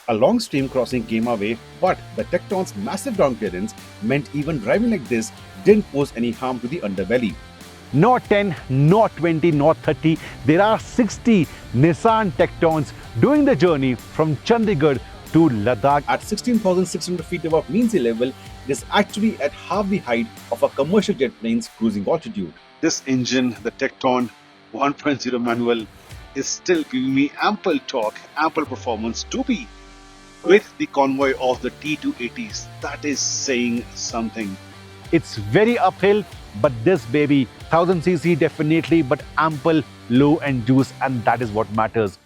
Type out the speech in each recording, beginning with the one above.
A long stream crossing came our way, but the Tekton's massive ground clearance meant even driving like this didn't pose any harm to the underbelly. Not 10, not 20, not 30. There are 60 Nissan Tektons doing the journey from Chandigarh to Ladakh. At 16,600 feet above mean sea level, it is actually at half the height of a commercial jet plane's cruising altitude. This engine, the Tekton 1.0 manual, is still giving me ample torque, ample performance to be with the convoy of the T280s. That is saying something. It's very uphill, but this baby, 1000cc definitely, but ample, low and juice, and that is what matters.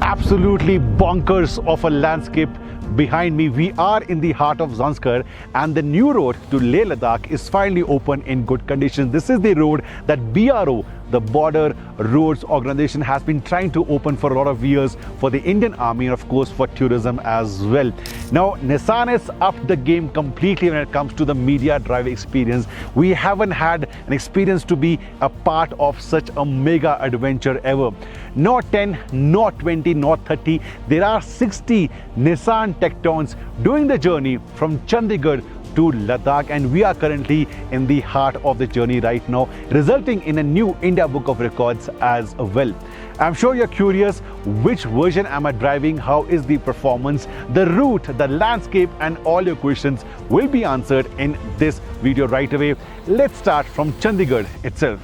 Absolutely bonkers of a landscape behind me. We are in the heart of Zanskar, and the new road to Leh Ladakh is finally open in good condition. This is the road that BRO, the Border Roads Organization, has been trying to open for a lot of years for the Indian Army and of course for tourism as well. Now Nissan has upped the game completely when it comes to the media drive experience. We haven't had an experience to be a part of such a mega adventure ever. Not 10, not 20, not 30. There are 60 Nissan Tektons doing the journey from Chandigarh to Ladakh, and we are currently in the heart of the journey right now, resulting in a new India Book of Records as well. I'm sure you're curious, which version am I driving, how is the performance, the route, the landscape, and all your questions will be answered in this video right away. Let's start from Chandigarh itself.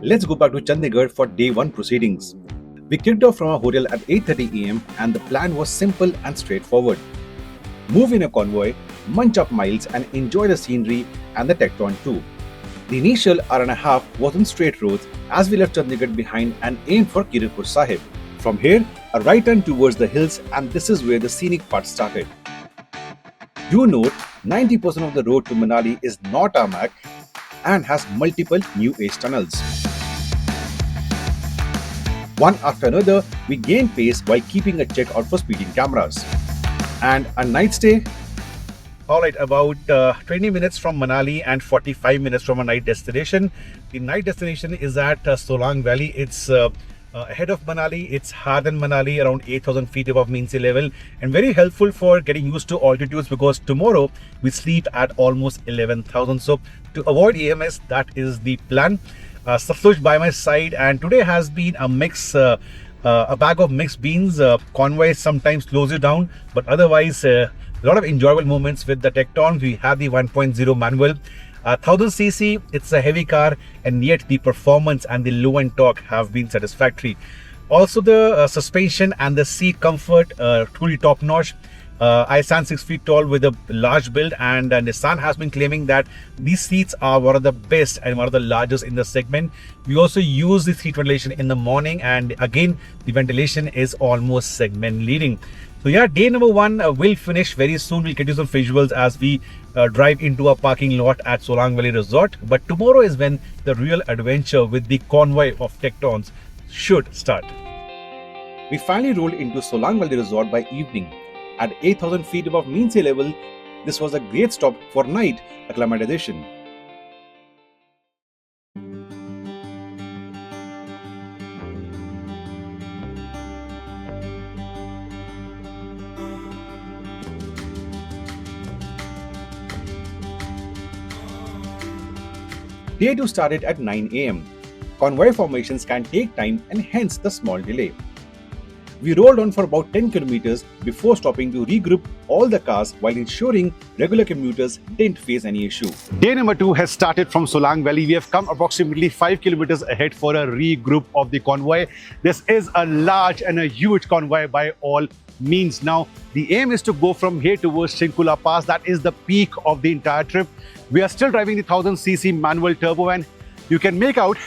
Let's go back to Chandigarh for day 1 proceedings. We kicked off from our hotel at 8:30 am and the plan was simple and straightforward. Move in a convoy, munch up miles and enjoy the scenery and the Tekton too. The initial hour and a half was on straight roads as we left Chandigarh behind and aimed for Kiratpur Sahib. From here, a right turn towards the hills, and this is where the scenic part started. Do note, 90% of the road to Manali is not tarmac and has multiple new age tunnels. One after another, we gained pace while keeping a check out for speeding cameras. And a night stay? Alright, about 20 minutes from Manali and 45 minutes from a night destination. The night destination is at Solang Valley. It's ahead of Manali. It's higher than Manali, around 8,000 feet above mean sea level, and very helpful for getting used to altitudes because tomorrow we sleep at almost 11,000. So to avoid EMS, that is the plan. Safsuj by my side, and today has been a mix, a bag of mixed beans. Convoy sometimes slows you down, but otherwise a lot of enjoyable moments with the Tekton. We have the 1.0 manual, 1000cc. It's a heavy car, and yet the performance and the low end torque have been satisfactory. Also the suspension and the seat comfort, truly top notch. I stand 6 feet tall with a large build, and Nissan has been claiming that these seats are one of the best and one of the largest in the segment. We also use the seat ventilation in the morning, and again the ventilation is almost segment leading. So yeah, day number 1 will finish very soon. We'll get you some visuals as we drive into a parking lot at Solang Valley Resort. But tomorrow is when the real adventure with the convoy of Tektons should start. We finally rolled into Solang Valley Resort by evening. At 8,000 feet above mean sea level, this was a great stop for night acclimatization. Day 2 started at 9 am. Convoy formations can take time and hence the small delay. We rolled on for about 10 kilometers before stopping to regroup all the cars while ensuring regular commuters didn't face any issue. Day number 2 has started from Solang Valley. We have come approximately 5 kilometers ahead for a regroup of the convoy. This is a large and a huge convoy by all means. Now, the aim is to go from here towards Shinku Pass. That is the peak of the entire trip. We are still driving the 1000cc manual turbo, and you can make out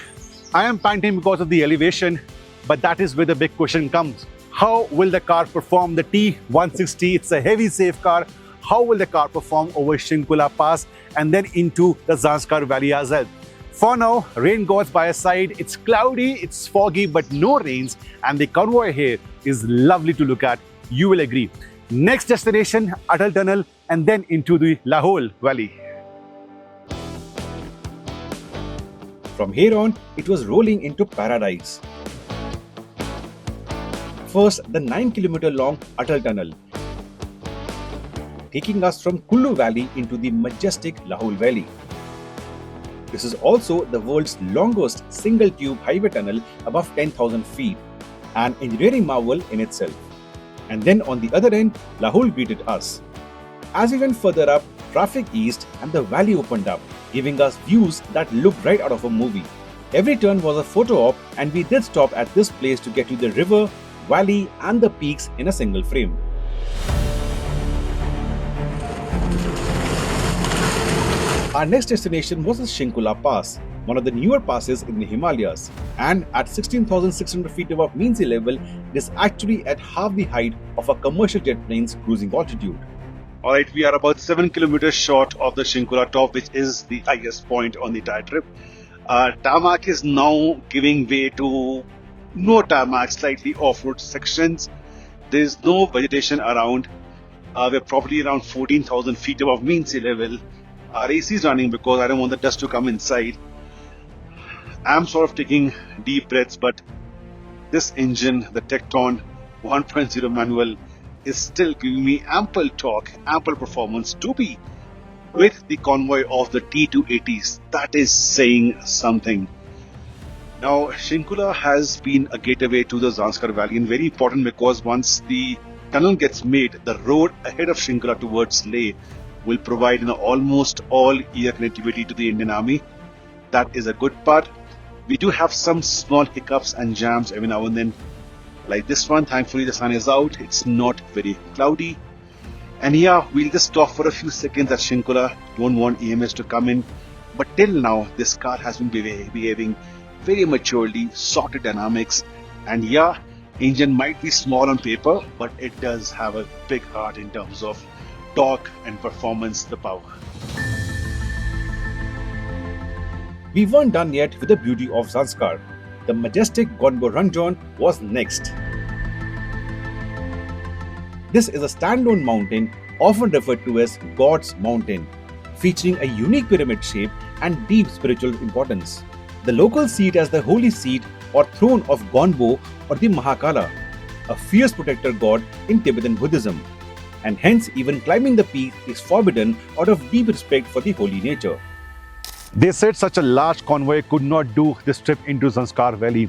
I am panting because of the elevation. But that is where the big question comes. How will the car perform? The T160, it's a heavy safe car. How will the car perform over Shinku Pass and then into the Zanskar Valley as well? For now, rain gods by our side. It's cloudy, it's foggy, but no rains. And the convoy here is lovely to look at. You will agree. Next destination, Atal Tunnel, and then into the Lahore Valley. From here on, it was rolling into paradise. First, the 9-kilometer long Atal Tunnel, taking us from Kullu Valley into the majestic Lahore Valley. This is also the world's longest single-tube highway tunnel above 10,000 feet, an engineering marvel in itself. And then on the other end, Lahore greeted us. As we went further up, traffic eased and the valley opened up, giving us views that looked right out of a movie. Every turn was a photo op, and we did stop at this place to get to the river, valley and the peaks in a single frame. Our next destination was the Shinku Pass, one of the newer passes in the Himalayas, and at 16,600 feet above mean sea level, it is actually at half the height of a commercial jet plane's cruising altitude. Alright, we are about 7 kilometers short of the Shinku top, which is the highest point on the entire trip. Tarmac is now giving way to no tarmac, slightly off-road sections. There is no vegetation around. We're probably around 14,000 feet above mean sea level. Our AC is running because I don't want the dust to come inside. I'm sort of taking deep breaths, but this engine, the Tekton 1.0 manual, is still giving me ample torque, ample performance to be with the convoy of the T280s. That is saying something. Now, Shinku has been a gateway to the Zanskar Valley, and very important because once the tunnel gets made, the road ahead of Shinku towards Leh will provide almost all-year connectivity to the Indian Army. That is a good part. We do have some small hiccups and jams every now and then. Like this one, thankfully the sun is out, it's not very cloudy. And yeah, we'll just stop for a few seconds at Shinku. Don't want EMS to come in. But till now, this car has been behaving very maturely, sorted dynamics. And yeah, engine might be small on paper, but it does have a big heart in terms of torque and performance, the power. We weren't done yet with the beauty of Zanskar. The majestic Gonbo Ranjan was next. This is a standalone mountain, often referred to as God's Mountain, featuring a unique pyramid shape and deep spiritual importance. The locals see it as the holy seat or throne of Gonbo or the Mahakala, a fierce protector god in Tibetan Buddhism, and hence even climbing the peak is forbidden out of deep respect for the holy nature. They said such a large convoy could not do this trip into Zanskar Valley.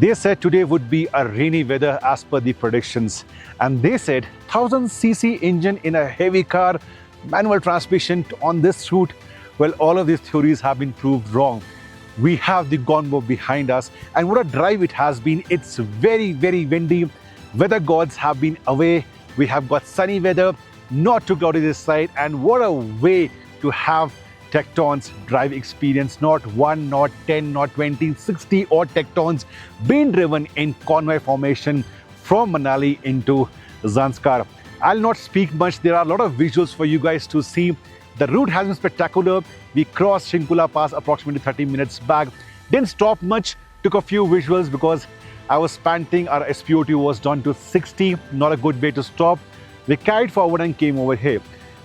They said today would be a rainy weather as per the predictions. And they said 1000cc engine in a heavy car, manual transmission on this route. Well, all of these theories have been proved wrong. We have the Gonbo behind us, and what a drive it has been. It's very, very windy. Weather gods have been away. We have got sunny weather, not too cloudy this side, and what a way to have Tekton's drive experience. Not 1, not 10, not 20, 60 odd Tektons being driven in convoy formation from Manali into Zanskar. I'll not speak much. There are a lot of visuals for you guys to see. The route has been spectacular. We crossed Shinku Pass approximately 30 minutes back. Didn't stop much. Took a few visuals because I was panting. Our SPO2 was down to 60. Not a good way to stop. We carried forward and came over here.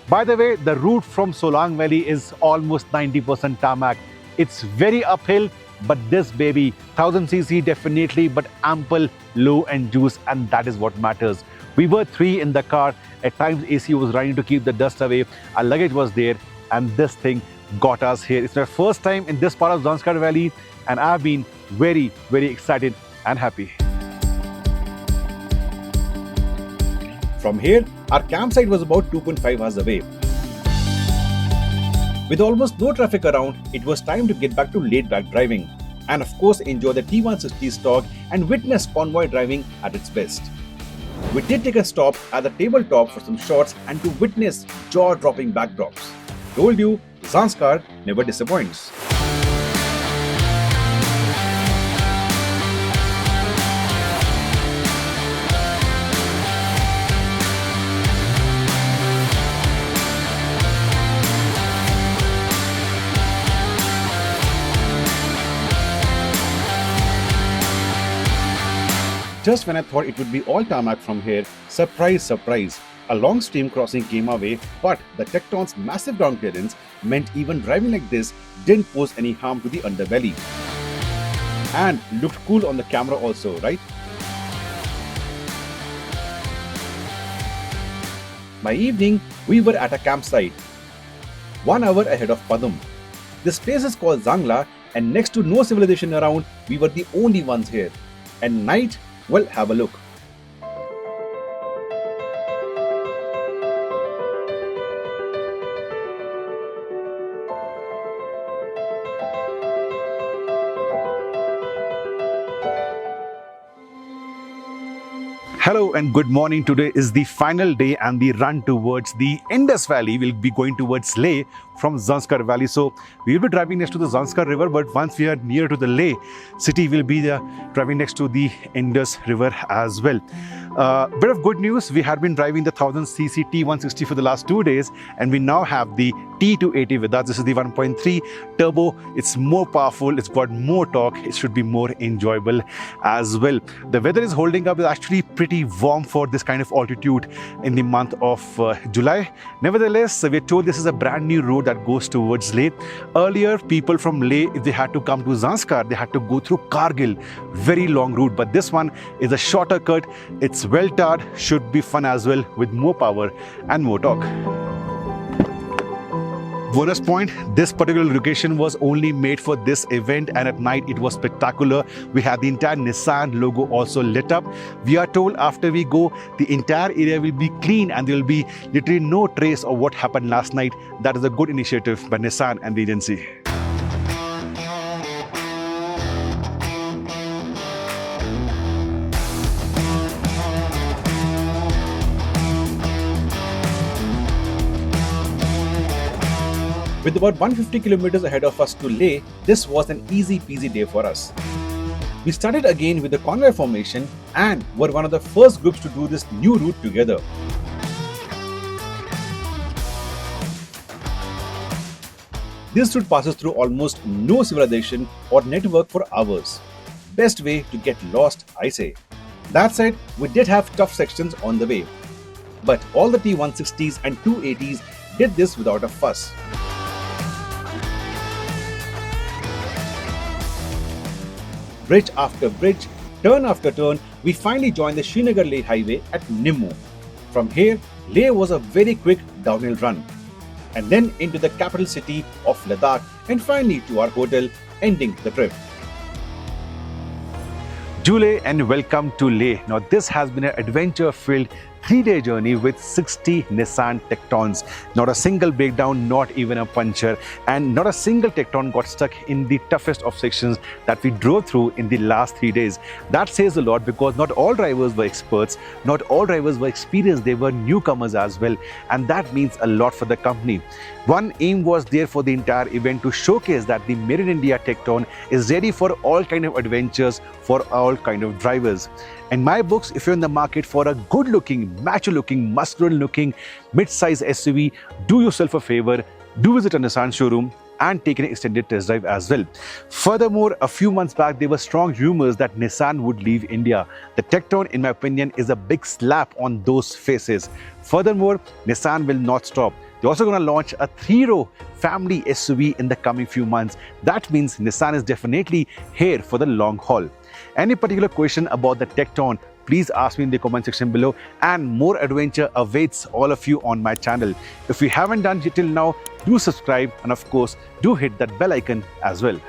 By the way, the route from Solang Valley is almost 90% tarmac. It's very uphill, but this baby, 1000cc definitely, but ample low end juice, and that is what matters. We were 3 in the car. At times AC was running to keep the dust away. Our luggage was there, and this thing got us here. It's my first time in this part of Zanskar Valley, and I've been very, very excited and happy. From here, our campsite was about 2.5 hours away. With almost no traffic around, it was time to get back to laid-back driving, and of course enjoy the T160 stock and witness convoy driving at its best. We did take a stop at the tabletop for some shots and to witness jaw-dropping backdrops. Told you, Zanskar never disappoints. Just when I thought it would be all tarmac from here, surprise, surprise, a long stream crossing came our way, but the Tekton's massive ground clearance meant even driving like this didn't pose any harm to the underbelly. And looked cool on the camera also, right? By evening, we were at a campsite, 1 hour ahead of Padum. This place is called Zangla, and next to no civilization around, we were the only ones here. And night, well, have a look. Hello and good morning. Today is the final day and the run towards the Indus Valley. We'll be going towards Leh from Zanskar Valley. So we'll be driving next to the Zanskar River, but once we are near to the Leh city, we'll be driving next to the Indus River as well. Bit of good news, we had been driving the 1000cc T160 for the last 2 days, and we now have the T280 with us. This is the 1.3 turbo. It's more powerful, it's got more torque, it should be more enjoyable as well. The weather is holding up, it's actually pretty warm for this kind of altitude in the month of July. Nevertheless, we're told this is a brand new road that goes towards Leh. Earlier, people from Leh, if they had to come to Zanskar, they had to go through Kargil, very long route, but this one is a shorter cut. It's well tarred, should be fun as well with more power and more torque. Bonus point, this particular location was only made for this event, and at night it was spectacular. We had the entire Nissan logo also lit up. We are told after we go, the entire area will be clean and there will be literally no trace of what happened last night. That is a good initiative by Nissan and the agency. With about 150 kilometers ahead of us to Leh, this was an easy peasy day for us. We started again with the convoy formation and were one of the first groups to do this new route together. This route passes through almost no civilization or network for hours. Best way to get lost, I say. That said, we did have tough sections on the way. But all the T160s and 280s did this without a fuss. Bridge after bridge, turn after turn, we finally joined the Srinagar-Leh highway at Nimmu. From here, Leh was a very quick downhill run. And then into the capital city of Ladakh, and finally to our hotel, ending the trip. Jule and welcome to Leh. Now this has been an adventure-filled 3-day journey with 60 Nissan Tektons. Not a single breakdown, not even a puncture, and not a single Tekton got stuck in the toughest of sections that we drove through in the last 3 days. That says a lot because not all drivers were experts, not all drivers were experienced, they were newcomers as well, and that means a lot for the company. One aim was there for the entire event to showcase that the Made in India Tekton is ready for all kind of adventures, for all kind of drivers. In my books, if you're in the market for a good-looking, macho-looking, muscular-looking, mid-size SUV, do yourself a favor, do visit a Nissan showroom and take an extended test drive as well. Furthermore, a few months back, there were strong rumors that Nissan would leave India. The Tekton, in my opinion, is a big slap on those faces. Furthermore, Nissan will not stop. They're also going to launch a 3-row family SUV in the coming few months. That means Nissan is definitely here for the long haul. Any particular question about the Tekton, please ask me in the comment section below, and more adventure awaits all of you on my channel. If you haven't done it till now, do subscribe and of course do hit that bell icon as well.